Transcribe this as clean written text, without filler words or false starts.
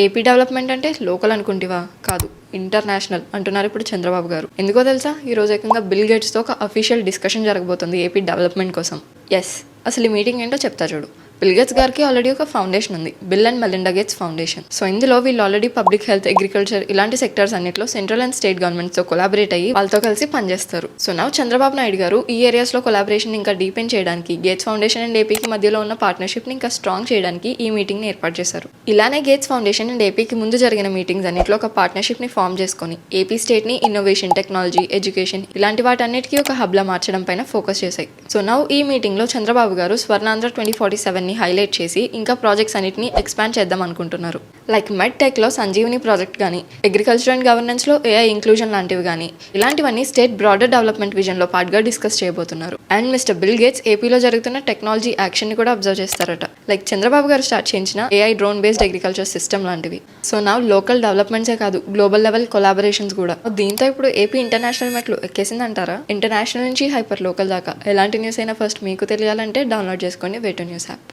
AP development అంటే local అనుకుంటివా? కాదు, ఇంటర్నేషనల్ అంటున్నారు ఇప్పుడు చంద్రబాబు గారు. ఎందుకో తెలుసా? ఈ రోజు ఏకంగా బిల్ గేట్స్తో ఒక అఫీషియల్ డిస్కషన్ జరగబోతుంది ఏపీ డెవలప్మెంట్ కోసం. ఎస్, అసలు ఈ మీటింగ్ ఏంటో చెప్తా చూడు. బిల్ గేట్స్ గారికి ఆల్రెడీ ఒక ఫౌండేషన్ ఉంది, bill and Melinda gates foundation. So ఇందులో వీళ్ళు ఆల్రెడీ పబ్లిక్ హెల్త్, అగ్రికల్చర్ ఇలాంటి సెక్టర్స్ అన్నిట్లో సెంట్రల్ అండ్ స్టేట్ గవర్నమెంట్స్తో కొలాబరేట్ అయ్యి వాళ్ళతో కలిసి పనిచేస్తారు. సో నౌ చంద్రబాబు నాయుడు గారు ఈ ఏరియాస్లో కొలాబరేషన్ ఇంకా డీపెన్ చేయడానికి గేట్స్ ఫౌండేషన్ అండ్ ఏపీకి మధ్యలో ఉన్న పార్ట్నర్షిప్ని ఇంకా స్ట్రాంగ్ చేయడానికి ఈ మీటింగ్ని ఏర్పాటు చేశారు. ఇలానే గేట్స్ ఫౌండేషన్ అండ్ ఏపీకి ముందు జరిగిన మీటింగ్స్ అన్నిట్లో ఒక పార్ట్నర్షిప్ని ఫామ్ చేసుకొని ఏపీ స్టేట్ని ఇన్నోవేషన్, టెక్నాలజీ, ఎడ్యుకేషన్ ఇలాంటి వాటన్నిటికీ ఒక హబ్లా మార్చడం పైన ఫోకస్ చేశాయి. సో నౌ ఈ మీటింగ్లో చంద్రబాబు గారు స్వర్ణాంధ్ర 2047ని హైలైట్ చేసి ఇంకా ప్రాజెక్ట్స్ అన్నిటిని ఎక్స్పాండ్ చేద్దాం అనుకుంటున్నారు. లైక్ మెడ్ టెక్లో సంజీవని ప్రాజెక్ట్ కానీ, అగ్రికల్చర్ అండ్ గవర్నెన్స్లో ఏఐ ఇంక్లూజన్ లాంటివి కానీ, ఇలాంటివన్నీ స్టేట్ బ్రాడర్ డెవలప్మెంట్ విజన్లో పార్ట్గా డిస్కస్ చేయబోతున్నారు. అండ్ మిస్టర్ బిల్ గేట్స్ ఏపీలో జరుగుతున్న టెక్నాలజీ యాక్షన్ని కూడా అబ్జర్వ్ చేస్తారట. లైక్ చంద్రబాబు గారు స్టార్ట్ చేయించిన AI drone based agriculture system లాంటివి. సో నా లోకల్ డెవలప్మెంట్సే కాదు, గ్లోబల్ లెవెల్ కొలాబరేషన్స్ కూడా. దీంతో ఇప్పుడు ఏపీ ఇంటర్నేషనల్ మెట్లు ఎక్కేసిందంటారా? ఇంటర్నేషనల్ నుంచి హైపర్ లోకల్ దాకా ఎలాంటి న్యూస్ అయినా ఫస్ట్ మీకు తెలియాలంటే డౌన్లోడ్ చేసుకోండి వే2న్యూస్ యాప్.